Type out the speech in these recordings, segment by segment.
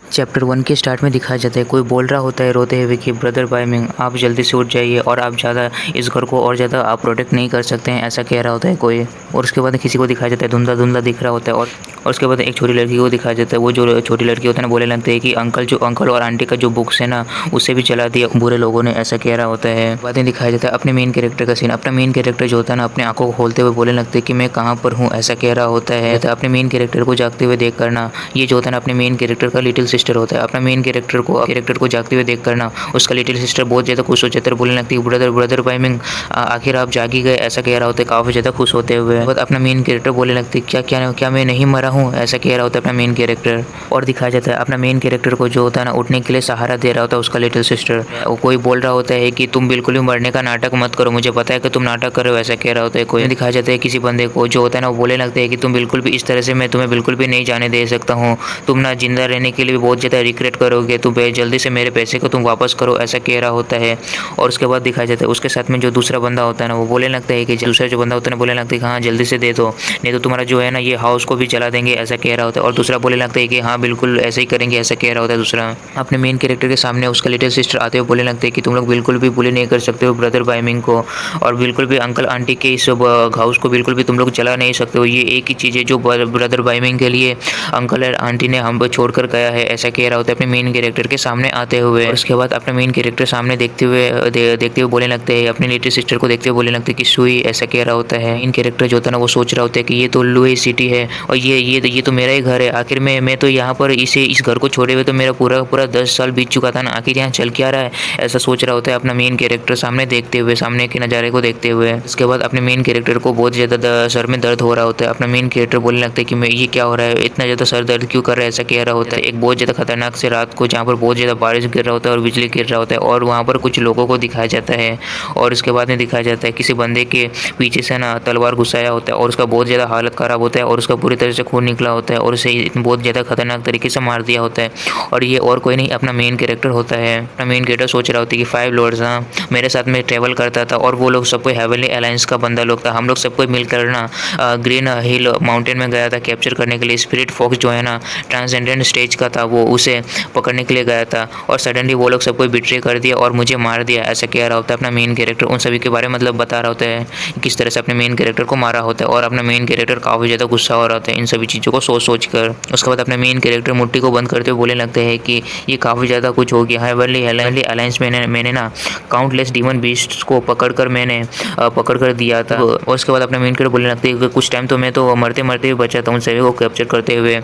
Chapter 1 के start में दिखाया जाता है, कोई बोल रहा होता है रोते हुए कि ब्रदर बायमिंग आप जल्दी से उठ जाइए और आप ज़्यादा इस घर को और ज़्यादा आप प्रोटेक्ट नहीं कर सकते हैं, ऐसा कह रहा होता है कोई। और उसके बाद किसी को दिखाया जाता है धुंधला-धुंधला दिख रहा होता है और उसके बाद एक छोटी लड़की को दिखाया जाता है। वो जो छोटी लड़की होता है ना, बोलने लगते हैं कि अंकल और आंटी का जो बुक्स है ना, उसे भी जला दिया बुरे लोगों ने, ऐसा कह रहा होता है। बाद में दिखाया जाता है अपने मेन कैरेक्टर का सीन। अपना मेन कैरेक्टर जो होता है ना, अपने आँखों को खोलते हुए बोलने लगते हैं कि मैं कहाँ पर हूँ, ऐसा कह रहा होता है। तो अपने मेन कैरेक्टर को जागते हुए देख कर ना, ये जो होता है ना अपने मेन कैरेक्टर का लिटिल सिस्टर होता है। अपना मेन कैरेक्टर को जागते हुए देख कर ना, उसका लिटिल सिस्टर बहुत ज़्यादा खुश हो जाता है, बोलने लगती है ब्रदर बायमिंग आखिर आप जाग ही गए, ऐसा कह रहा होता है काफ़ी ज़्यादा खुश होते हुए। बट अपना मेन कैरेक्टर बोलने लगती है क्या मैं नहीं मरा हूँ, ऐसा कह रहा होता है अपना मेन कैरेक्टर। और दिखाया जाता है अपना मेन कैरेक्टर को जो होता है ना, उठने के लिए सहारा दे रहा होता है उसका लिटिल सिस्टर। कोई बोल रहा होता है कि तुम बिल्कुल भी मरने का नाटक मत करो, मुझे पता है कि तुम नाटक कर रहे हो, ऐसा कह रहा होता है कोई। दिखाया जाता है किसी बंदे को जो होता है ना, वो बोलने लगता है कि तुम बिल्कुल भी इस तरह से मैं तुम्हें बिल्कुल भी नहीं जाने दे सकता हूँ, तुम ना जिंदा रहने के लिए बहुत ज़्यादा रिग्रेट करोगे, तुम जल्दी से मेरे पैसे को तुम वापस करो, ऐसा कह रहा होता है। और उसके बाद दिखाया जाता है उसके साथ में जो दूसरा बंदा होता है ना, वो बोलने लगता है कि दूसरा जो बंदा होता है ना, बोलने लगता है कि हाँ जल्दी से दे दो, नहीं तो तुम्हारा जो है ना ये हाउस को भी जला देंगे, ऐसा कह रहा होता है। और दूसरा बोलने लगता है कि हाँ बिल्कुल ऐसे ही करेंगे, ऐसा कह रहा होता है दूसरा। अपने मेन कैरेक्टर के सामने उसका लिटिल सिस्टर आते हुए बोलने लगते हैं कि तुम लोग बिल्कुल भी बुली नहीं कर सकते हो ब्रदर बायमिंग को, और बिल्कुल भी अंकल आंटी के इस हाउस को बिल्कुल भी तुम लोग जला नहीं सकते हो, ये एक ही चीज़ है जो ब्रदर बायमिंग के लिए अंकल और आंटी ने हम छोड़कर गया है, ऐसा कह रहा होता है अपने मेन कैरेक्टर के सामने आते हुए। उसके बाद अपने मेन कैरेक्टर सामने देखते हुए बोलने लगते हैं, अपनी लिटिल सिस्टर को देखते हुए बोलने लगते हैं कि सुई, ऐसा कह रहा होता है। इन कैरेक्टर जो होता है ना, वो सोच रहा होता है कि ये तो लुई सिटी है और ये तो मेरा ही घर है, आखिर मैं तो यहाँ पर इस घर को छोड़े हुए तो मेरा पूरा 10 साल बीत चुका था ना, आखिर यहाँ चल क्या रहा है, ऐसा सोच रहा होता है अपना मेन कैरेक्टर सामने देखते हुए, सामने के नज़ारे को देखते हुए। उसके बाद अपने मेन कैरेक्टर को बहुत ज़्यादा सर में दर्द हो रहा होता है। अपना मेन कैरेक्टर बोलने लगता है कि मैं ये क्या हो रहा है, इतना ज़्यादा सर दर्द क्यों कर रहा है, ऐसा कह रहा होता है। एक बहुत ज़्यादा खतरनाक से रात को जहाँ पर बहुत ज़्यादा बारिश गिर रहा होता है और बिजली गिर रहा होता है, और वहाँ पर कुछ लोगों को दिखाया जाता है। और उसके बाद में दिखाया जाता है किसी बंदे के पीछे से ना तलवार घुसाया होता है और उसका बहुत ज़्यादा हालत ख़राब होता है और उसका पूरी तरह से खून निकला होता है और उसे बहुत ज़्यादा खतरनाक तरीके से मार दिया होता है। और ये और कोई नहीं अपना मेन कैरेक्टर होता है। अपना मेन कैरेक्टर सोच रहा होता है कि 5 लॉर्ड्स हाँ मेरे साथ में ट्रैवल करता था और वो लोग सबको हेवनली अलायंस का बंदा लोग था, हम लोग सबको मिलकर ना ग्रीन हिल माउंटेन में गया था कैप्चर करने के लिए। स्पिरिट फॉक्स जो है ना ट्रांसेंडेंट स्टेज का था, वो उसे पकड़ने के लिए गया था और सडनली वो लोग सबको बिट्रे कर दिया और मुझे मार दिया, ऐसा कह रहा होता है अपना मेन कैरेक्टर। उन सभी के बारे में मतलब बता रहा होता है किस तरह से अपने मेन कैरेक्टर को मारा होता है और अपना मेन कैरेक्टर काफ़ी ज़्यादा गुस्सा हो रहा होता है इन सभी चीज़ों को सोच कर। उसके बाद अपने मेन कैरेक्टर मुट्ठी को बंद करते हुए बोलने लगते हैं कि ये काफ़ी ज़्यादा कुछ हो गया है, हेवनली अलायंस में मैंने ना काउंटलेस डीमन बीस्ट्स को पकड़ कर दिया था। और उसके बाद अपने मेन कैरेक्टर बोलने लगते हैं कि कुछ टाइम तो मैं तो मरते मरते हुए बचा था उन सभी को कैप्चर करते हुए,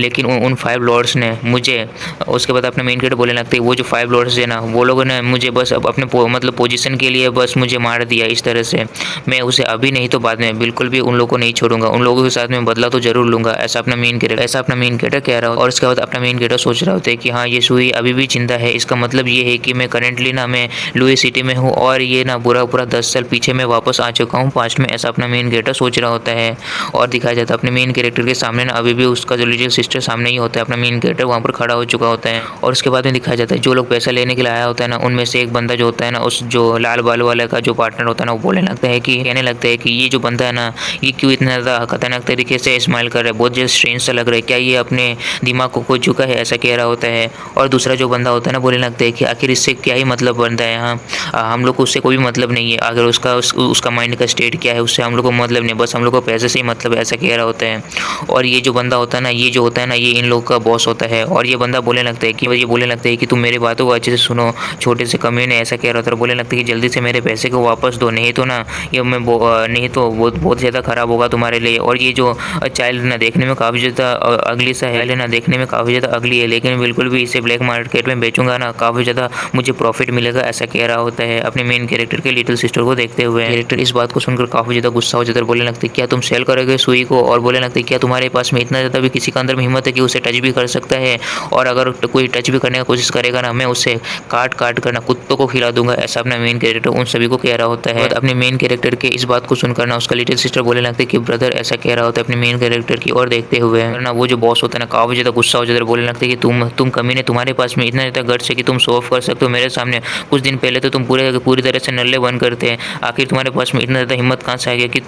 लेकिन उन 5 लॉर्ड्स ने मुझे। उसके बाद अपने मेन कैरेक्टर बोलने लगते हैं वो जो 5 लॉर्ड्स है ना, वो लोगों ने मुझे बस अपने मतलब पोजीशन के लिए बस मुझे मार दिया इस तरह से, मैं उसे अभी नहीं तो बाद में बिल्कुल भी उन लोगों को नहीं छोड़ूंगा, उन लोगों के साथ में बदला तो जरूर लूंगा, ऐसा अपना मेन कैरेक्टर कह रहा हो। और उसके बाद अपना मेन कैरेक्टर सोच रहा होता है कि हाँ ये सुई अभी भी जिंदा है, इसका मतलब ये है कि मैं करेंटली ना मैं लुई सिटी में हूँ और ये ना पूरा 10 साल पीछे मैं वापस आ चुका हूँ पास्ट में, ऐसा अपना मेन कैरेक्टर सोच रहा होता है। और दिखाया जाता है अपने मेन कैरेक्टर के सामने ना अभी भी उसका जो लिटिल सिस्टर सामने ही होता है, अपना मेन कैरेक्टर वहाँ पर खड़ा हो चुका होता है। और उसके बाद में दिखाया जाता है जो लोग पैसा लेने के लिए आया होता है ना, उनमें से एक बंदा जो होता है ना, उस जो लाल बालों वाले का जो पार्टनर होता है ना, वो बोलने लगता है कि कहने लगता है कि ये जो बंदा है ना, ये क्यों इतना ज़्यादा खतरनाक तरीके से स्माइल कर रहा है, बहुत ज़्यादा स्ट्रेंज सा लग रहा है, क्या ये अपने दिमाग को खो चुका है, ऐसा कह रहा होता है। और दूसरा जो बंदा होता है ना, बोलने लगता है कि आखिर इससे क्या ही मतलब बनता है, हाँ हम लोग को उससे कोई भी मतलब नहीं है, अगर उसका माइंड का स्टेट क्या है उससे हम लोग को मतलब नहीं, बस हम लोग को पैसे से ही मतलब है, ऐसा कह रहा होता है। और ये जो बंदा होता है ना, ये इन लोग का बॉस होता है। और ये बंदा बोलने लगता है कि तुम मेरी बातों को अच्छे से सुनो छोटे से कमीने ने, ऐसा कह रहा था। बोलने लगता है कि जल्दी से मेरे पैसे को वापस दो, नहीं तो ना ये नहीं तो बहुत ज़्यादा ख़राब होगा तुम्हारे लिए। और ये जो चाइल्ड ना देखने में काफ़ी ज़्यादा अगली सा है ना, देखने में काफ़ी ज़्यादा अगली है, लेकिन बिल्कुल भी इसे ब्लैक मार्केट में बेचूंगा ना काफ़ी ज़्यादा मुझे प्रॉफिट मिलेगा, ऐसा कह रहा होता है अपने मेन कैरेक्टर के लिटिल सिस्टर को देखते हुए। कैरेक्टर इस बात को सुनकर काफ़ी ज़्यादा गुस्सा हो जाता है, बोलने लगते क्या तुम सेल करोगे सुई को? और बोलने लगते क्या तुम्हारे पास में इतना ज़्यादा भी किसी का अंदर में हिम्मत है कि उसे टच भी कर सकता है, और अगर कोई टच भी करने की कोशिश करेगा ना, मैं उसे काट कर ना कुत्तों को खिला दूंगा, ऐसा अपना मेन कैरेक्टर उन सभी को कह रहा होता है। अपने मेन कैरेक्टर के इस बात को सुनकर ना उसका लिटिल सिस्टर बोलने लगती है कि ब्रदर, ऐसा कह रहा होता है अपने मेन कैरेक्टर की ओर देखते हुए। ना वो जो बॉस होता है ना काफ़ी ज़्यादा गुस्सा हो जाता है, बोलने लगता है कि तुम कमीने, तुम्हारे पास में इतना ज़्यादा गट्स है कि तुम शो ऑफ कर सकते हो मेरे सामने। कुछ दिन पहले तो तुम पूरी तरह से नल्ले बन करते हैं, आखिर तुम्हारे पास में इतना ज़्यादा हिम्मत कहाँ से आ गया कि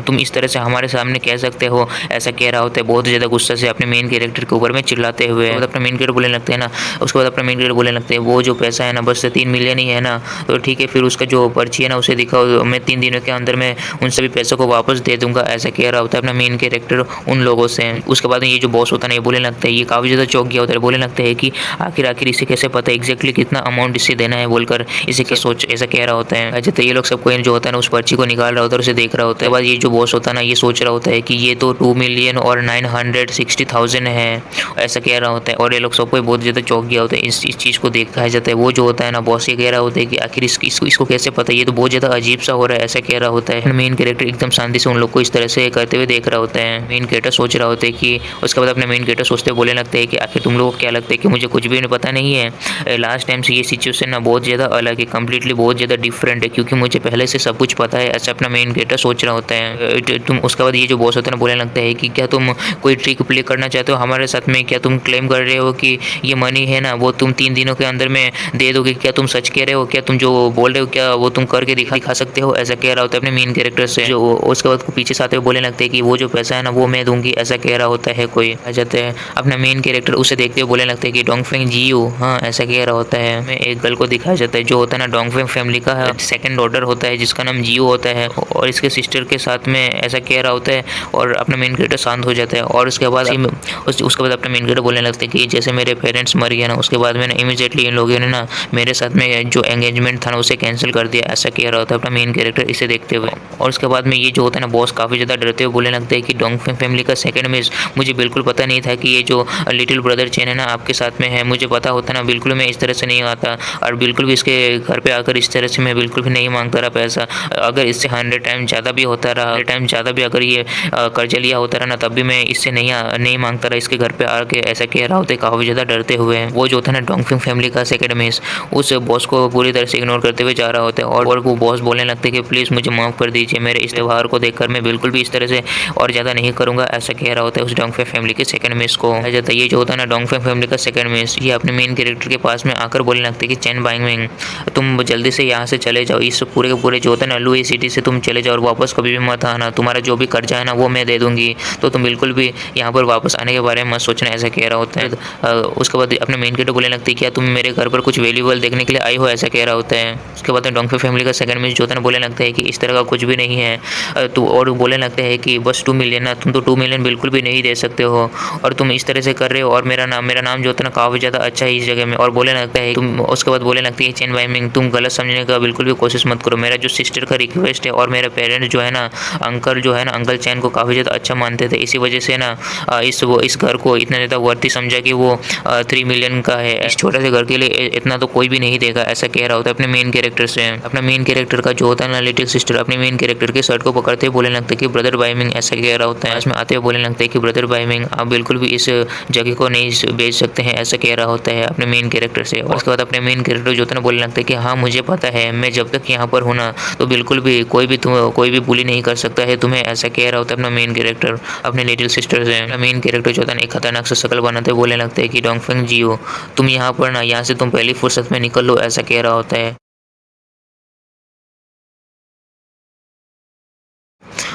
तुम इस तरह से हमारे सामने कह सकते हो। ऐसा कह रहा होता है बहुत ज़्यादा गुस्सा से अपने मेन कैरेक्टर के ऊपर में चिल्लाते हुए। अपना मेन कैरेक्टर बोलने लगते हैं ना, उसके बाद अपना मेन कैरेक्टर बोलने लगते हैं वो जो पैसा है ना बस 3 मिलियन ही है ना, तो ठीक है फिर उसका जो पर्ची है ना उसे दिखाओ, मैं 3 दिनों के अंदर में उन सभी पैसों को वापस दे दूंगा। ऐसा कह रहा होता है अपना मेन कैरेक्टर उन लोगों से। उसके बाद ये जो बॉस होता है ना ये बोलने लगता है, ये काफ़ी ज़्यादा चौंक गया होता है, बोलने लगता है कि आखिर इसे कैसे पता एग्जैक्टली कितना अमाउंट इसे देना है बोलकर इसे क्या सोच ऐसा कह रहा होता है। तो ये लोग सब कोई जो होता है ना उस पर्ची को निकाल रहा होता है और उसे देख रहा होता है। बाद ये जो बॉस होता है ना ये सोच रहा होता है कि ये तो 2 मिलियन और 960,000 है, ऐसा कह रहा होता है। और ये लोग सब कोई बहुत ज़्यादा चौंक गया होता है इस चीज़ को देखा जाता है। वो जो होता है ना बॉस ये कह रहा होता है कि आखिर इसको कैसे पता, ये तो बहुत ज़्यादा अजीब सा हो रहा है, ऐसा कह रहा होता है। मेन कैरेक्टर एकदम शांति से उन लोग को इस तरह से करते हुए देख रहा होता है। मेन कैरेक्टर सोच रहा होता है कि उसके बाद अपने मेन कैरेक्टर सोचते बोलने लगते हैं कि आखिर तुम लोगों को क्या लगता है कि मुझे कुछ भी पता नहीं है। लास्ट टाइम से ये सिचुएशन ना बहुत ज़्यादा अलग है, कम्प्लीटली बहुत ज़्यादा डिफरेंट है, क्योंकि मुझे पहले से सब कुछ पता है, ऐसा अपना मेन कैरेक्टर सोच रहा होता है। तुम उसके बाद ये जो बॉस होता है ना बोलने लगता है कि क्या तुम कोई ट्रिक प्ले करना चाहते हो हमारे साथ में, क्या तुम क्लेम कर रहे हो कि ये मनी है ना वो तुम 3 दिनों के अंदर में दे दोगे, क्या तुम सच कह रहे हो, क्या तुम जो बोल रहे हो क्या वो तुम करके दिखा सकते हो, ऐसा कह रहा होता है अपने मेन कैरेक्टर से। जो उसके बाद पीछे से आते हुए बोलने लगते हैं कि वो जो पैसा है ना वो मैं दूंगी, ऐसा कह रहा होता है कोई। आ जाते हैं अपना मेन कैरेक्टर उसे देखते हुए बोलने लगते हैं कि डोंगफेंग जियो, हाँ ऐसा कह रहा होता है। हमें एक गर्ल को दिखाया जाता है जो होता है ना डोंगफेंग फैमिली का सेकंड डॉटर होता है जिसका नाम जियो होता है, और इसके सिस्टर के साथ में ऐसा कह रहा होता है। और अपना मेन कैरेक्टर शांत हो जाता है। और उसके बाद अपना मेन कैरेक्टर बोलने लगते हैं कि जैसे मेरे पेरेंट्स मर गए ना उसके बाद में इमीडिएटली इन लोगों ने ना मेरे साथ में जो एंगेजमेंट था ना उसे कैंसिल कर दिया, ऐसा कह रहा होता है अपना मेन कैरेक्टर इसे देखते हुए। और उसके बाद में ये जो होता है ना बॉस काफ़ी ज़्यादा डरते हुए बोलने लगते हैं कि डोंगफेंग फैमिली का सेकंड मिस, मुझे बिल्कुल पता नहीं था कि ये जो लिटिल ब्रदर चेन है ना आपके साथ में है, मुझे पता होता ना बिल्कुल मैं इस तरह से नहीं आता, और बिल्कुल भी इसके घर पे आकर इस तरह से मैं बिल्कुल भी नहीं मांगता रहा पैसा। अगर इससे 100 टाइम ज़्यादा भी होता रहा, 100 टाइम ज़्यादा भी अगर ये कर्जा लिया होता रहा ना तब भी मैं इससे नहीं मांगता रहा इसके घर पे आके, ऐसा कह रहा होता है काफ़ी ज़्यादा डरते हुए। वो जो होता है ना डोंगफेंग फैमिली का सेकंड मिस उस बॉस को पूरी तरह से इग्नोर करते हुए जा रहा होता है। और वो बॉस बोलने लगते हैं कि प्लीज़ मुझे माफ़ कर दीजिए, मेरे इस व्यवहार को देखकर मैं बिल्कुल भी इस तरह से और ज़्यादा नहीं करूँगा, ऐसा कह रहा होता है उस डोंगफेंग फैमिली के सेकंड मिस को। आ जाता है ये जो होता है ना डोंगफेंग फैमिली का सेकंड मिस, ये अपने मेन कैरेक्टर के पास में आकर बोलने लगते हैं कि चेन बाइंगमिंग तुम जल्दी से यहाँ से चले जाओ, इस पूरे के पूरे जो होता है ना लुई सिटी से तुम चले जाओ और वापस कभी भी मत आना, तुम्हारा जो भी कर्जा है ना वो मैं दे दूंगी, तो तुम बिल्कुल भी यहाँ पर वापस आने के बारे में मत सोचना, ऐसा कह रहा होता है। उसके बाद अपने मेन कैरेक्टर बोलने लगते हैं क्या तुम मेरे घर पर कुछ वैल्यूबल देखने के लिए आई हो, ऐसा कह रहा होता है। उसके बाद डोंगफेंग फैमिली का सेकंड मिस जो होता है ना बोलने लगता है कि इस तरह का कुछ भी नहीं है, तो और बोलने लगते हैं कि बस 2 मिलियन ना, तुम तो 2 मिलियन बिल्कुल भी नहीं दे सकते हो और तुम इस तरह से कर रहे हो, और मेरा नाम जो होता है ना काफ़ी ज़्यादा अच्छा है इस जगह में। और बोलने लगता है तुम, उसके बाद बोलने लगती है चेन बाइंगमिंग तुम गलत समझने का बिल्कुल भी कोशिश मत करो, मेरा जो सिस्टर का रिक्वेस्ट है और मेरे पेरेंट्स जो है ना अंकल जो है ना अंकल चैन को काफ़ी ज़्यादा अच्छा मानते थे, इसी वजह से ना इस घर को इतना ज़्यादा वर्ती समझा कि वो 3 मिलियन का है, इस छोटे से घर के लिए इतना तो कोई भी नहीं देगा, ऐसा कह रहा होता है अपने मेन कैरेक्टर से। अपना मेन कैरेक्टर का जो होता है ना लिटिल सिस्टर अपने मेन कैरेक्टर के शर्ट को पकड़ते हुए बोलने लगता है कि ब्रदर बाइमिंग, ऐसा कह रहा होता है। इसमें आते हुए बोलने लगता है कि ब्रदर बाइमिंग आप बिल्कुल भी इस जगह को नहीं बेच सकते हैं, ऐसा कह रहा होता है अपने मेन कैरेक्टर से। और उसके बाद अपने मेन कैरेक्टर जो होता है ना बोलने लगता है कि हाँ मुझे पता है, मैं जब तक यहाँ पर हूँ ना तो बिल्कुल भी कोई भी बुली नहीं कर सकता है तुम्हें, ऐसा कह रहा होता है अपना मेन कैरेक्टर अपने लिटिल सिस्टर से। अपना मेन कैरेक्टर जो होता है ना एक खतरनाक सा शक्ल बनाते हुए बोलने लगता है कि डोंगफेंग जियो तुम यहाँ पर ना, यहाँ से तुम पहली फुर्सत में निकल लो, ऐसा कह रहा होता है।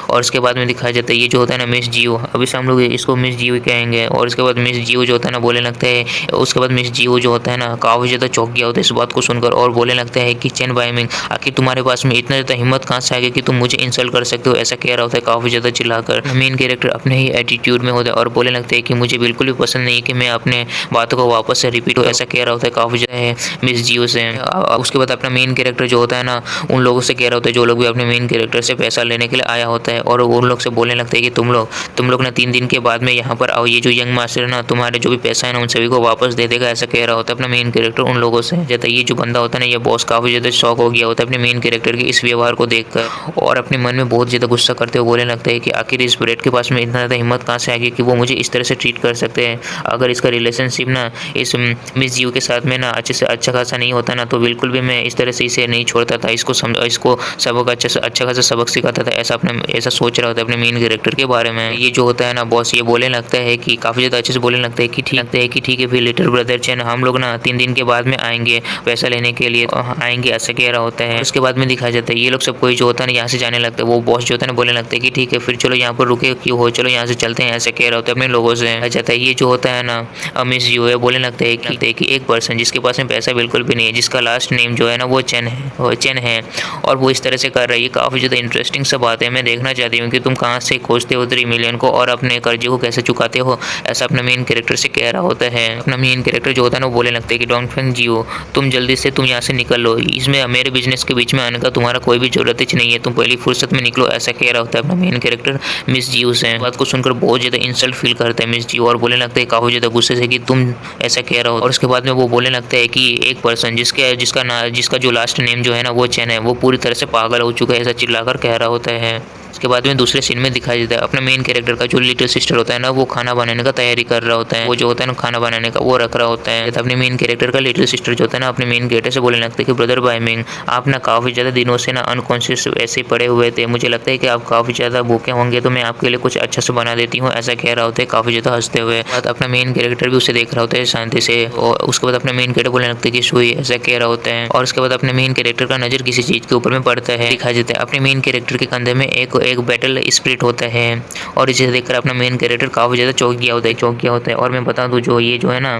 और उसके बाद में दिखाया जाता है ये जो होता है ना मिस जियो, अभी से हम लोग इसको मिस जियो कहेंगे। और उसके बाद मिस जियो जो होता है ना बोलने लगता है, उसके बाद मिस जियो जो होता है ना काफ़ी ज़्यादा चौंक गया होता है इस बात को सुनकर और बोलने लगता है कि चेन बाइमिंग आखिर तुम्हारे पास में इतना ज़्यादा हिम्मत कहाँ से आ गया कि तुम मुझे इंसल्ट कर सकते हो, ऐसा कह रहा होता है काफ़ी ज़्यादा चिल्लाकर। मेन कैरेक्टर अपने ही एटीट्यूड में होता है और बोलने लगता है कि मुझे बिल्कुल भी पसंद नहीं कि मैं अपने बातों को वापस से रिपीट हो, ऐसा कह रहा होता है काफ़ी ज़्यादा मिस जियो से। उसके बाद अपना मेन कैरेक्टर जो होता है ना उन लोगों से कह रहा होता है जो लोग भी अपने मेन कैरेक्टर से पैसा लेने के लिए आया होता है, और उन लोग से बोलने लगता है कि तुम लोग ना 3 दिन के बाद में यहाँ पर आओ, ये जो यंग मास्टर है ना तुम्हारे जो भी पैसा है ना उन सभी को वापस दे देगा, ऐसा कह रहा होता है अपना मेन कैरेक्टर उन लोगों से। जैसे ये जो बंदा होता है ना ये बॉस काफ़ी ज़्यादा शॉक हो गया होता है अपने मेन कैरेक्टर के इस व्यवहार को देखकर, और अपने मन में बहुत ज़्यादा गुस्सा करते हुए बोलने लगता है कि आखिर इस ब्रेड के पास में इतना ज़्यादा हिम्मत कहाँ से आ गई कि वो मुझे इस तरह से ट्रीट कर सकते हैं। अगर इसका रिलेशनशिप ना इस मिस जियो के साथ में ना अच्छे से अच्छा खासा नहीं होता ना तो बिल्कुल भी मैं इस तरह से इसे नहीं छोड़ता था, इसको सबक अच्छा खासा सबक सिखाता था, ऐसा सोच रहा होता है अपने मेन कैरेक्टर के बारे में। ये जो होता है ना बॉस, ये बोलने लगता है कि काफ़ी ज़्यादा अच्छे से बोलने लगता है कि ठीक है फिर लिटिल ब्रदर चैन, हम लोग ना 3 दिन के बाद में आएँगे पैसा लेने के लिए आएँगे, ऐसा कह रहा होता है। उसके बाद में दिखाया जाता है ये लोग सब कोई जो होता है ना यहाँ से जाने लगता है। वो बॉस जो होता है ना बोलने लगता है कि ठीक है फिर चलो यहाँ पर रुके क्यों हो, चलो यहाँ से चलते हैं, ऐसा कह रहा होता है अपने लोगों से। कहा जाता है ये जो होता है ना मिस यू है, बोलने लगता है कि एक पर्सन जिसके पास में पैसा बिल्कुल भी नहीं है, जिसका लास्ट नेम जो है ना वो चेन है और वो इस तरह से कर रहा है। ये काफ़ी ज़्यादा इंटरेस्टिंग सब बात है। मैं देखना चाहती हूँ कि तुम कहाँ से खोजते हो 3 मिलियन को और अपने कर्जे को कैसे चुकाते हो, ऐसा अपना मेन कैरेक्टर से कह रहा होता है। अपना मेन कैरेक्टर जो होता है ना वो बोलने लगता है कि डोंगफेंग जियो, तुम जल्दी से तुम यहाँ से निकल लो, इसमें मेरे बिजनेस के बीच में आने का तुम्हारा कोई भी जरूरत ही नहीं है, तुम पहली फुर्सत में निकलो, ऐसा कह रहा होता है अपना मेन कैरेक्टर मिस जियो से। बात को सुनकर बहुत ज़्यादा इंसल्ट फील करता है मिस जियो और बोलने लगता है काफ़ी ज़्यादा गुस्से से कि तुम ऐसा कह रहा हो। और उसके बाद में वो बोलने लगता है कि एक पर्सन जिसका जो लास्ट नेम जो है ना वो चैन है, वो पूरी तरह से पागल हो चुका है, ऐसा चिल्लाकर कह रहा होता है। उसके बाद में दूसरे सीन में दिखाई देता है अपना मेन कैरेक्टर का जो लिटिल सिस्टर होता है ना वो खाना बनाने का तैयारी कर रहा होता है। वो जो होता है ना खाना बनाने का वो रख रहा होता है। अपने मेन कैरेक्टर का लिटिल सिस्टर जो होता है ना अपने मेन कैरेक्टर से बोलने लगता है कि ब्रदर बाइमिंग, आप ना काफ़ी ज़्यादा दिनों से ना अनकॉन्शियस ऐसे पड़े हुए थे, मुझे लगता है कि आप काफ़ी ज़्यादा भूखे होंगे, तो मैं आपके लिए कुछ अच्छा से बना देती हूँ, ऐसा कह रहा होता है काफ़ी ज़्यादा हंसते हुए। अपना मेन कैरेक्टर भी उसे देख रहा होता है शांति से और उसके बाद अपना मेन कैरेक्टर बोलने लगता है कि सुई, ऐसा कह रहा होता है। और उसके बाद अपने मेन कैरेक्टर का नज़र किसी चीज़ के ऊपर में पड़ता है। दिखाई देता है अपने मेन कैरेक्टर के कंधे में एक बैटल स्पिरिट होता है और इसे देखकर अपना मेन कैरेक्टर काफ़ी ज़्यादा चौंक गया होता है। और मैं बता दूं जो ये जो है ना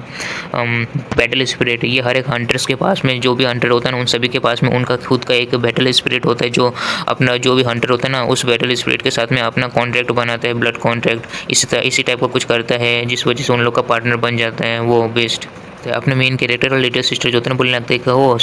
बैटल स्पिरिट, ये हर एक हंटर्स के पास में, जो भी हंटर होता है ना उन सभी के पास में उनका खुद का एक बैटल स्पिरिट होता है, जो अपना जो भी हंटर होता है ना उस बैटल स्पिरिट के साथ में अपना कॉन्ट्रैक्ट बनाता है, ब्लड कॉन्ट्रैक्ट इसी टाइप का कुछ करता है, जिस वजह से उन लोग का पार्टनर बन जाता है वो बेस्ट। अपने मेन कैरेक्टर का लिटिल सिस्टर जो होता है ना बोलने लगता है कि हो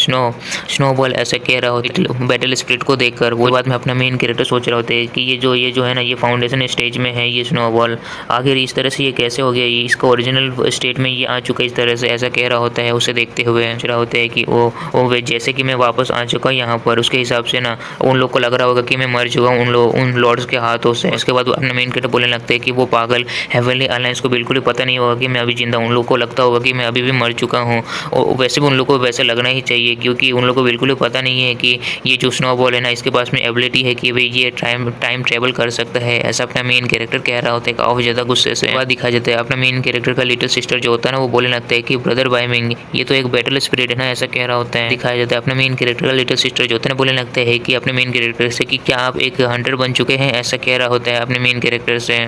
स्नोबॉल, ऐसा कह रहा होता है बैटल स्पिरिट को देखकर। वो बाद में अपना मेन कैरेक्टर सोच रहा होता है कि ये जो है ना ये फाउंडेशन स्टेज में है ये स्नोबॉल, आखिर इस तरह से ये कैसे हो गया, ये इसका ओरिजिनल स्टेट में ये आ चुका है इस तरह से, ऐसा कह रहा होता है। उसे देखते हुए सोच रहा होता है कि वो जैसे कि मैं वापस आ चुका यहाँ पर, उसके हिसाब से ना उन लोग को लग रहा होगा कि मैं मर चुका हूँ उन लॉर्ड्स के हाथों से। उसके बाद अपना मेन कैरेक्टर बोलने लगता है कि वो पागल हेवनली अलायंस को बिल्कुल ही पता नहीं होगा कि मैं अभी जिंदा हूँ, उन लोग को लगता होगा कि मैं अभी भी मर चुका हूँ। और वैसे भी उन लोगों को वैसे लगना ही चाहिए क्योंकि उन लोगों को बिल्कुल भी पता नहीं है कि ये जो स्नोबॉल है ना इसके पास में एबिलिटी है कि भाई ये टाइम ट्रेवल कर सकता है, ऐसा अपना मेन कैरेक्टर कह रहा होता है काफ़ी ज़्यादा गुस्से से। बाद दिखा जाता है अपना मेन कैरेक्टर का लिटिल सिस्टर जो होता है ना वो बोलने लगता है कि ब्रदर बाइमिंग, ये तो एक बैटल स्पिरिट है ना, ऐसा कह रहा होता है। दिखाया जाता है अपना मेन कैरेक्टर का लिटिल सिस्टर जो होता है ना बोलने लगता है कि अपने मेन कैरेक्टर से कि क्या आप एक हंटर बन चुके हैं, ऐसा कह रहा होता है अपने मेन कैरेक्टर से।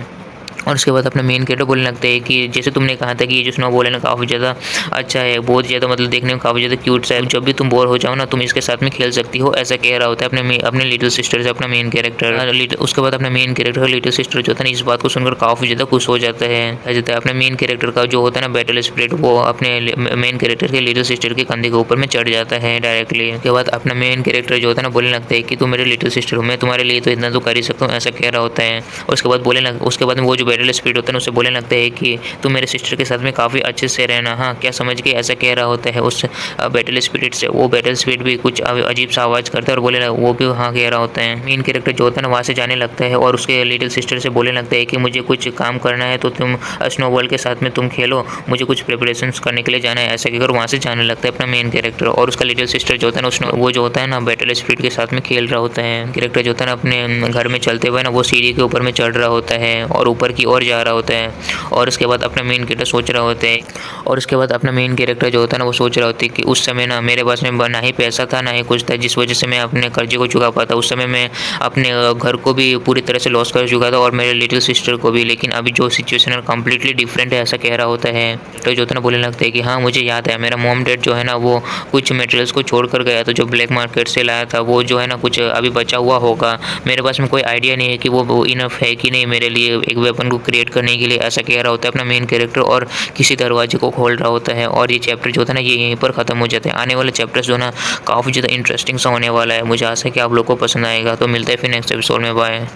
और उसके बाद अपना मेन कैरेक्टर बोलने लगता है कि जैसे तुमने कहा था कि ये जो स्नोबॉल है ना काफ़ी ज़्यादा अच्छा है, बहुत ज़्यादा मतलब देखने में काफ़ी ज़्यादा क्यूट सा है, जब भी तुम बोर हो जाओ ना तुम इसके साथ में खेल सकती हो, ऐसा कह रहा होता है अपने लिटिल सिस्टर से अपना मेन कैरेक्टर। उसके बाद अपना मेन कैरेक्टर लिटिल सिस्टर जो होता है ना इस बात को सुनकर काफ़ी ज़्यादा खुश हो जाता है। अपने मेन कैरेक्टर का जो होता है ना बैटल स्पिरिट वो अपने मेन कैरेक्टर के लिटिल सिस्टर के कंधे के ऊपर में चढ़ जाता है डायरेक्टली। उसके बाद अपना मेन कैरेक्टर जो होता है ना बोलने लगता है कि तुम मेरे लिटिल सिस्टर हो, मैं तुम्हारे लिए तो इतना तो कर ही सकता हूँ, ऐसा कह रहा होता है। उसके बाद वो जो बैटल स्पिरिट होता है बोलने लगता है कि तुम मेरे सिस्टर के साथ में काफ़ी अच्छे से रहना, हाँ क्या समझ के, ऐसा कह रहा होता है उस बैटल स्पिरिट से। वो बैटल स्पिरिट भी कुछ अजीब सा आवाज़ करता है और बोले वो भी हाँ कह रहा होता है। मेन कैरेक्टर जो होता है ना वहाँ से जाने लगता है और उसके लिटिल सिस्टर से बोलने लगता है कि मुझे कुछ काम करना है तो तुम स्नोबॉल के साथ में तुम खेलो, मुझे कुछ प्रिपरेशंस करने के लिए जाना है, ऐसा कहकर वहाँ से जाने लगता है अपना मेन कैरेक्टर। और उसका लिटिल सिस्टर जो होता है ना वो जो होता है ना बैटल स्पिरिट के साथ में खेल रहा होता है। कैरेक्टर जो होता है ना अपने घर में चलते हुए ना वो सीढ़ी के ऊपर में चढ़ रहा होता है और ऊपर की ओर जा रहा होता है। और उसके बाद अपना मेन कैरेक्टर सोच रहा होता है जो होता है ना वो सोच रहा होता है कि उस समय ना मेरे पास में ना ही पैसा था ना ही कुछ था, जिस वजह से मैं अपने कर्जे को चुका पाता। उस समय मैं अपने घर को भी पूरी तरह से लॉस कर चुका था और मेरे लिटिल सिस्टर को भी, लेकिन अभी जो सिचुएशन है कम्प्लीटली डिफरेंट है, ऐसा कह रहा होता है। तो जो होता है ना बोलने लगता है कि हाँ मुझे याद है मेरा मॉम डैड जो है ना वो कुछ मटेरियल्स को छोड़ कर गया, तो जो ब्लैक मार्केट से लाया था वो जो है ना कुछ अभी बचा हुआ होगा, मेरे पास में कोई आइडिया नहीं है कि वो इनफ है कि नहीं मेरे लिए एक वेपन को क्रिएट करने के लिए, ऐसा कह रहा होता है अपना मेन कैरेक्टर और किसी दरवाजे को खोल रहा होता है। और ये चैप्टर जो होता है ना ये यहीं पर ख़त्म हो जाता है। आने वाले चैप्टर्स जो ना काफ़ी ज़्यादा इंटरेस्टिंग सा होने वाला है, मुझे आशा है कि आप लोगों को पसंद आएगा। तो मिलता है फिर नेक्स्ट एपिसोड में, बाय।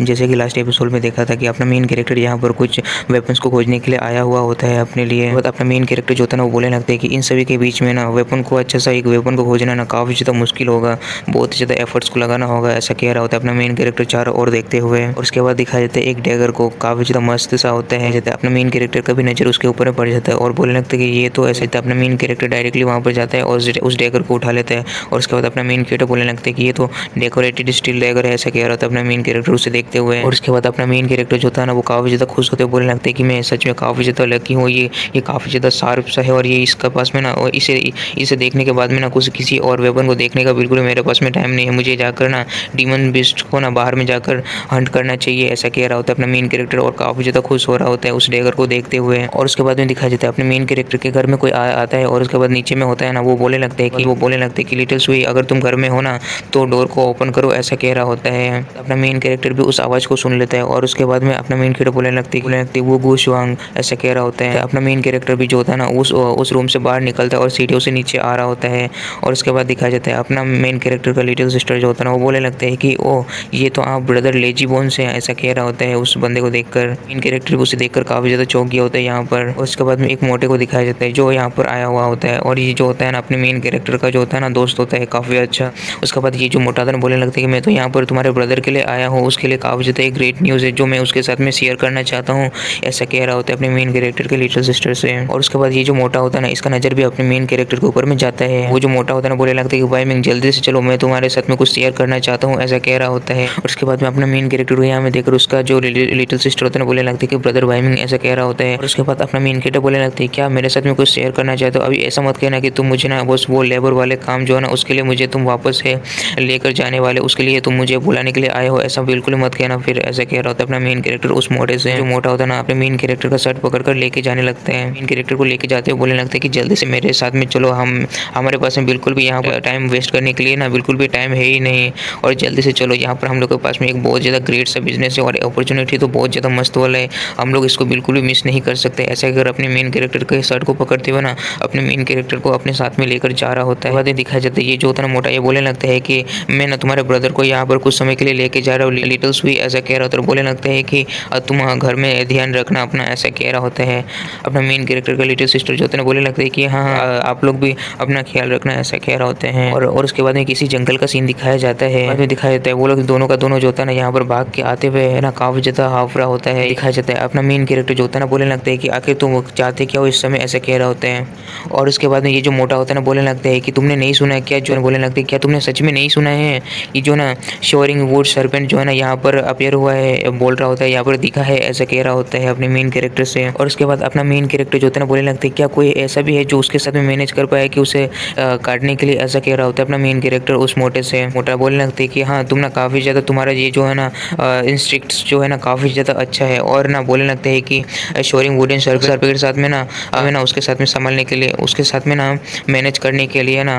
जैसे कि लास्ट एपिसोड में देखा था कि अपना मेन कैरेक्टर यहाँ पर कुछ वेपन्स को खोजने के लिए आया हुआ होता है अपने लिए। बट अपना मेन कैरेक्टर जो होता है ना वो बोलने लगता है कि इन सभी के बीच में ना वेपन को अच्छा सा एक वेपन को खोजना ना काफ़ी ज़्यादा मुश्किल होगा, बहुत ज़्यादा एफर्ट्स को लगाना होगा, ऐसा कह रहा होता है अपना मेन कैरेक्टर चारों ओर देखते हुए। और उसके बाद दिखाया जाता है एक डैगर को काफ़ी ज़्यादा मस्त सा होता है, जैसे अपना मेन कैरेक्टर का भी नज़र उसके ऊपर पड़ जाता है और बोलने लगता है कि ये तो ऐसे अपना मेन कैरेक्टर डायरेक्टली वहाँ पर जाता है और उस डैगर को उठा लेता है। और उसके बाद अपना मेन कैरेक्टर बोलने लगता है कि ये तो डेकोरेटेड स्टील डैगर है, ऐसा कह रहा था अपना मेन कैरेक्टर उसे देखते हुए। और उसके बाद अपना मेन कैरेक्टर जो था ना वो काफ़ी ज़्यादा खुश होते हुए बोलने लगते हैं कि मैं सच में काफ़ी ज़्यादा लकी हूँ, ये काफ़ी ज़्यादा शार्प सा है और ये इसके पास में ना, और इसे देखने के बाद में ना कुछ किसी और वेपन को देखने का बिल्कुल मेरे पास में टाइम नहीं है, मुझे जाकर ना डीमन बीस्ट को ना बाहर में जाकर हंट करना चाहिए, ऐसा कह रहा होता है अपना मेन कैरेक्टर और काफ़ी ज़्यादा खुश हो रहा होता है उस डैगर को देखते हुए। और उसके बाद में दिखाया जाता है अपने मेन कैरेक्टर के घर में कोई आता है और उसके बाद नीचे में होता है ना वो बोलने लगते हैं कि लिटिल सुई अगर तुम घर में हो ना तो डोर को ओपन करो, ऐसा कह रहा होता है। अपना मेन कैरेक्टर भी उस आवाज़ को सुन लेता है और उसके बाद में अपना मेन कैरेक्टर बोलने लगती है वो गुशवांग, ऐसा कह रहा होता है। अपना मेन कैरेक्टर भी जो होता है ना उस रूम से बाहर निकलता है और सीढ़ियों से नीचे आ रहा होता है। और उसके बाद दिखाया जाता है अपना मेन कैरेक्टर का लिटिल सिस्टर जो होता है ना वो बोलने लगता है कि ओ ये तो आप ब्रदर लेजी बोन्स हैं, ऐसा कह रहा होता है उस बंदे को देखकर। मेन कैरेक्टर उसे देखकर काफ़ी ज़्यादा चौंक गया होता है यहाँ पर। और उसके बाद में एक मोटे को दिखाया जाता है जो यहाँ पर आया हुआ होता है और ये जो होता है ना अपने मेन कैरेक्टर का जो होता है ना दोस्त होता है काफ़ी अच्छा। उसके बाद ये जो मोटा था बोलने लगता है कि मैं तो यहाँ पर तुम्हारे ब्रदर के लिए आया हूँ, उसके लिए काफ़ी ज़्यादा एक ग्रेट न्यूज़ है जो मैं उसके साथ में शेयर करना चाहता हूँ, ऐसा कह रहा होता है अपने मेन कैरेक्टर के लिटिल सिस्टर से। और उसके बाद ये जो मोटा होता है ना इसका नज़र भी अपने मेन कैरेक्टर के ऊपर में जाता है। वो जो मोटा होता है ना बोलने लगता है कि भाई मैं जल्दी से चलो, मैं तुम्हारे साथ में कुछ शेयर करना चाहता हूँ, ऐसा कह रहा होता है। और उसके बाद में अपना मेन कैरेक्टर को यहाँ में देखकर उसका जो लिटिल सिस्टर होता है ना बोलने लगता है कि ब्रदर भाई मैं, ऐसा कह रहा होता है। और उसके बाद अपना मेन कैरेक्टर बोलने लगता है क्या मेरे साथ में कुछ शेयर करना चाहते हो, अभी ऐसा मत कहना कि तुम मुझे ना बस वो लेबर वाले काम जो है ना उसके लिए मुझे तुम वापस है लेकर जाने वाले उसके लिए तुम मुझे बुलाने के लिए आए हो, ऐसा बिल्कुल मत कहना फिर, ऐसा कह रहा होता है अपना मेन कैरेक्टर उस मोटे से। जो मोटा होता है ना अपने मेन कैरेक्टर का शर्ट पकड़कर लेके जाने लगते हैं। मेन कैरेक्टर को लेके जाते हुए बोलने लगते हैं कि जल्दी से मेरे साथ में चलो, हमारे पास में बिल्कुल भी यहाँ पर टाइम वेस्ट करने के लिए ना बिल्कुल भी टाइम है ही नहीं, और जल्दी से चलो, यहाँ पर हम लोग के पास में एक बहुत ज़्यादा ग्रेट सा बिजनेस है और अपॉर्चुनिटी तो बहुत ज़्यादा मस्त वाला है, हम लोग इसको बिल्कुल भी मिस नहीं कर सकते, ऐसा अगर अपने मेन कैरेक्टर के शर्ट को पकड़ते हुए ना अपने मेन कैरेक्टर को अपने साथ में लेकर जा रहा होता है। बाद दिखाया जाता है ये जो होता है ना मोटा ये बोलने लगता है कि मैं ना तुम्हारे ब्रदर को यहाँ पर कुछ समय के लिए लेके जा रहा हूँ लिटिल सुई, ऐसा कह रहा होता है। बोलने लगता है कि तुम घर में ध्यान रखना अपना, ऐसा कह रहा होता है। अपना मेन कैरेक्टर का लिटिल सिस्टर जो होता है बोलने लगता है कि हाँ आप लोग भी अपना ख्याल रखना, ऐसा कह रहा होते हैं। और उसके बाद में किसी जंगल का सीन दिखाया जाता है। बाद में दिखाया जाता है वो लोग दोनों का दोनों जो होता है ना यहाँ पर भाग के आते हुए है ना काफी ज्यादा हाफरा होता है, दिखाया जाता है। अपना मेन कैरेक्टर जो होता है ना बोलने लगता है कि आखिर तुम चाहते क्या हो इस समय, ऐसा कह रहा होते हैं। और उसके बाद में ये जो मोटा होता है ना बोलने लगता है कि तुमने नहीं सुना है क्या, जो बोलने लगता है क्या तुमने सच में नहीं सुना है, ये जो ना शोरिंग वुड सर्पेंट जो है ना यहाँ पर अपीयर हुआ है, बोल रहा होता है यहाँ पर दिखा है, ऐसा कह रहा होता है अपने मेन कैरेक्टर से। और उसके बाद अपना मेन कैरेक्टर जो होता है ना बोलने लगता है क्या कोई ऐसा भी है जो उसके साथ में मैनेज कर पाए कि उसे काटने के लिए, ऐसा कह रहा होता है अपना मेन कैरेक्टर उस मोटे से। मोटा बोलने लगता है कि हाँ तुम ना काफ़ी ज़्यादा तुम्हारा ये जो है ना इंस्टिक्ट्स जो है ना काफ़ी ज़्यादा अच्छा है, और ना बोलने लगता है कि शोरिंग वुडन सर्पेंट के साथ में ना हमें ना उसके साथ में संभालने के लिए, उसके साथ में ना मैनेज करने के लिए ना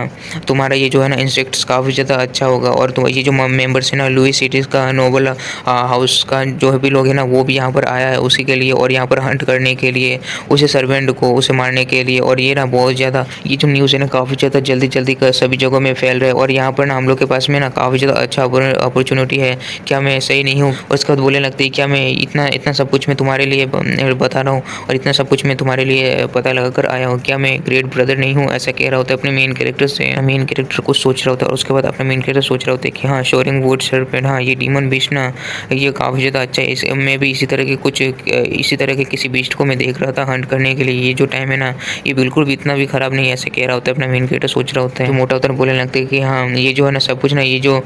तुम्हारा ये जो है ना इंस्टिक्ट्स काफ़ी ज़्यादा अच्छा होगा। और तुम ये जो मेंबर्स है ना लुई सिटीज़ का नोबल हाउस का जो भी लोग है ना वो भी यहाँ पर आया है उसी के लिए, और यहाँ पर हंट करने के लिए उसे सर्वेंट को उसे मारने के लिए। और ये ना बहुत ज़्यादा ये जो न्यूज़ है ना काफ़ी ज़्यादा जल्दी सभी जगहों में फैल रहा है, और यहाँ पर ना हम लोग के पास में ना काफ़ी ज़्यादा अच्छा अपॉर्चुनिटी है, क्या मैं सही नहीं हूँ। उसके बाद बोलने लगती है क्या मैं इतना सब कुछ मैं तुम्हारे लिए बता रहा हूँ और इतना सब कुछ मैं तुम्हारे लिए पता लगा कर आया हूँ, क्या मैं ग्रेट ब्रदर नहीं हूँ, ऐसा कह रहा होता है अपने मेन कैरेक्टर से। मेन कैरेक्टर को सोच रहा होता है और उसके बाद अपना मेन कैरेक्टर सोच रहा होता है कि हाँ शोरिंग वुड सर्पेंट, हाँ ये डीमन बीस्ट ना ये काफ़ी ज़्यादा अच्छा है, मैं भी इसी तरह के किसी बीस्ट को मैं देख रहा था हंट करने के लिए, ये जो टाइम है ना ये बिल्कुल भी इतना भी ख़राब नहीं है, ऐसे कह रहा होता है अपना मेन कैरेक्टर सोच रहा होता है। तो मोटा होता है बोलने लगता है कि हाँ ये जो है ना सब कुछ ना ये जो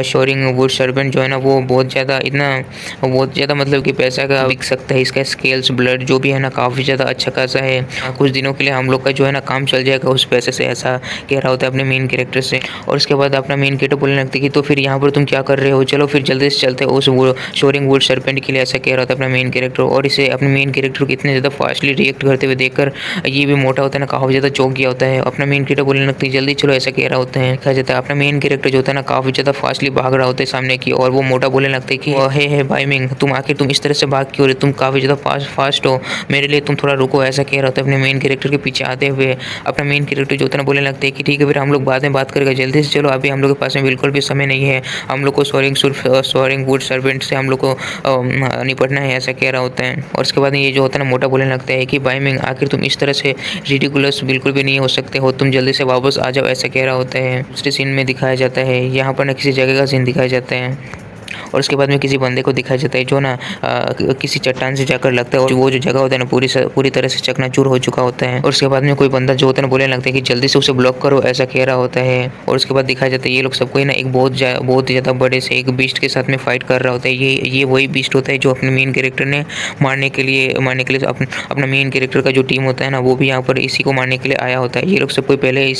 शोरिंग वुड सर्पेंट जो है ना वो बहुत ज़्यादा मतलब कि पैसा का बिक सकता है, इसका स्केल्स ब्लड जो भी है ना काफ़ी ज़्यादा अच्छा खासा है, कुछ दिनों के लिए हम लोग का जो है ना काम चल जाएगा उस पैसे से, ऐसा कह रहा होता है अपने मेन कैरेक्टर से। और उसके बाद अपना मेन कैरेक्टर बोलने लगता है कि तो फिर यहाँ पर तुम क्या कर रहे हो, चलो फिर जल्दी से चलते हैं उस शोरिंग वुड सर्पेंट के लिए, ऐसा कह रहा था अपना मेन कैरेक्टर। और इसे अपने मेन कैरेक्टर को इतने ज़्यादा फास्टली रिएक्ट करते हुए देखकर ये भी मोटा होता है ना काफ़ी ज़्यादा चौंक गया होता है। अपना मेन कैरेक्टर बोलने लगता है जल्दी चलो, ऐसा कह रहा होता है। कहा जाता है अपना मेन कैरेक्टर जो होता है ना काफ़ी ज़्यादा फास्टली भाग रहा होता है सामने की, और वो मोटा बोलने लगता है कि हे भाई मिंग तुम आखिर तुम इस तरह से भाग क्यों रहे, तुम काफ़ी ज़्यादा फास्ट हो, मेरे लिए तुम थोड़ा रुको, ऐसा कह रहा होता है अपने मेन कैरेक्टर के पीछे आते हुए। अपना मेन कैरेक्टर जो होता है ना बोलने लगता है कि ठीक है फिर हम लोग बाद में बात करेंगे, जल्दी से चलो, अभी हम लोग के पास में बिल्कुल भी समय नहीं है, हम लोग को शोरिंग वुड और सर्वेंट से हम लोग को निपटना है, ऐसा कह रहा होता है। और उसके बाद ये जो होता है ना मोटा बोलने लगता है कि बाई मिंग आखिर तुम इस तरह से रिडिकुलस बिल्कुल भी नहीं हो सकते हो, तुम जल्दी से वापस आ जाओ, ऐसा कह रहा होता है। दूसरे सीन में दिखाया जाता है, यहाँ पर ना किसी जगह का सीन दिखाया जाता है और उसके बाद में किसी बंदे को दिखाया जाता है जो ना किसी चट्टान से जाकर लगता है और वो जो जगह होता है ना पूरी तरह से चकनाचूर हो चुका होता है। और उसके बाद में कोई बंदा जो होता है ना बोलने लगता है कि जल्दी से उसे ब्लॉक करो, ऐसा कह रहा होता है। और उसके बाद दिखाया जाता है ये लोग सबको ना एक बहुत ही ज़्यादा बड़े से एक बीस्ट के साथ में फाइट कर रहा होता है। ये वही बीस्ट होता है जो अपने मेन कैरेक्टर ने मारने के लिए अपना मेन कैरेक्टर का जो टीम होता है ना वो भी यहाँ पर इसी को मारने के लिए आया होता है। ये लोग सब कोई पहले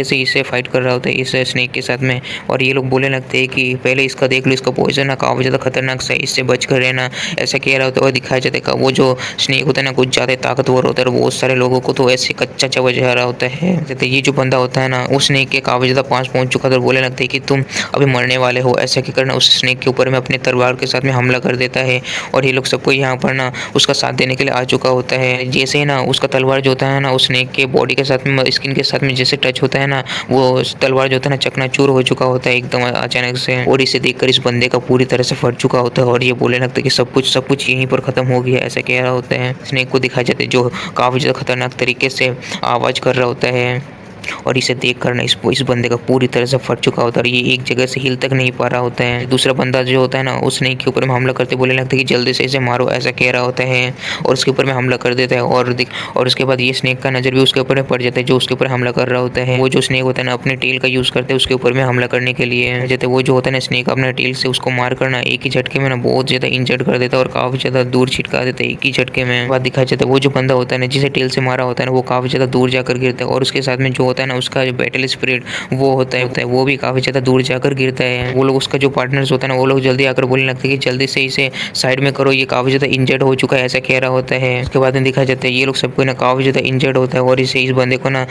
से इससे फाइट कर रहा होता है इस स्नेक के साथ में। और ये लोग बोलने लगते हैं कि पहले इसका देख लो, इसका पॉइजन ना काफ़ी ज़्यादा खतरनाक सा है, इससे बच कर रहना, ऐसा कह रहा होता है। और दिखाया जाता है वो जो स्नेक होता है ना कुछ ज़्यादा ताकतवर होता है और बहुत सारे लोगों को तो ऐसे कच्चा चबा जा रहा होता है। जैसे ये जो बंदा होता है ना उस स्नेक के काफ़ी ज़्यादा पास पहुंच चुका था और बोलने लगता है कि तुम अभी मरने वाले हो, ऐसा क्या करना उस स्नेक के ऊपर में अपने तलवार के साथ में हमला कर देता है। और ये लोग सबको यहाँ पर ना उसका साथ देने के लिए आ चुका होता है। जैसे ही ना उसका तलवार जो होता है ना उस स्नेक के बॉडी के साथ में स्किन के साथ में जैसे टच होता है ना वो तलवार जो होता है ना चकनाचूर हो चुका होता है एकदम अचानक से। और इसे देखकर इस बंदे का पूरी तरह से फट चुका होता है और ये बोलने लगता है कि सब कुछ यहीं पर खत्म हो गया, ऐसा कह रहा होता है। स्नेक को दिखाया जाता है जो काफ़ी ज़्यादा खतरनाक तरीके से आवाज़ कर रहा होता है और इसे देखकर ना इस बंदे का पूरी तरह से फट चुका होता है और ये एक जगह से हिल तक नहीं पा रहा होता है। दूसरा बंदा जो होता है ना उस स्नेक के ऊपर में हमला करते बोलने लगता है कि जल्दी से इसे मारो, ऐसा कह रहा होता है। और उसके ऊपर में हमला कर देता है और उसके बाद ये स्नेक का नज़र भी उसके ऊपर में पड़ जाता है जो उसके ऊपर हमला कर रहा होता है। वो जो स्नेक होता है ना अपने टेल का यूज़ करते हैं उसके ऊपर में हमला करने के लिए। जैसे वो जो होता है ना स्नेक अपने टेल से उसको मार कर ना एक ही झटके में ना बहुत ज़्यादा इंजर्ड कर देता है और काफ़ी ज़्यादा दूर छिटका देता है एक ही झटके में। बात दिखाया जाता है वो जो बंदा होता है ना जिसे टेल से मारा होता है ना वो काफ़ी ज़्यादा दूर जाकर गिरता है और उसके साथ में जो होता है ना उसका जो बैटल स्पिरिट वो होता है वो भी काफ़ी ज़्यादा दूर जाकर गिरता है। वो लोग उसका जो पार्टनर्स होता है ना वो लोग जल्दी आकर बोलने लगते हैं कि जल्दी से इसे साइड में करो, ये काफ़ी ज़्यादा इंजर्ड हो चुका है, ऐसा कह रहा होता है। उसके बाद में दिखाया जाता है ये लोग सबको ना काफ़ी ज़्यादा इंजर्ड होता है और इस बंदे को ना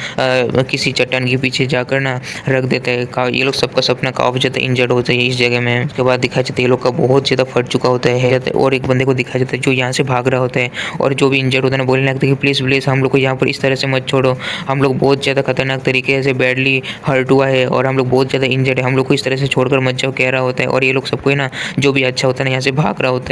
किसी चट्टान के पीछे जाकर ना रख देता है। ये लोग सबका सपना काफ़ी ज़्यादा इंजर्ड होता है इस जगह में। उसके बाद दिखाया जाता है ये लोग का बहुत ज़्यादा फट चुका होता है और एक बंदे को दिखाया जाता है जो यहाँ से भाग रहा होता है और जो भी इंजर्ड होता है ना बोलने लगता है कि प्लीज़ हम लोग को यहाँ पर इस तरह से मत छोड़ो, हम लोग बहुत ज़्यादा खतरनाक तरीके से बैडली हर्ट हुआ है और हम लोग बहुत ज़्यादा इंजर्ड है, हम लोग को इस तरह से छोड़कर मत जाओ, कह रहा होता है। और ये लोग सबको ना जो भी अच्छा होता है ना यहाँ से भाग रहा होता है।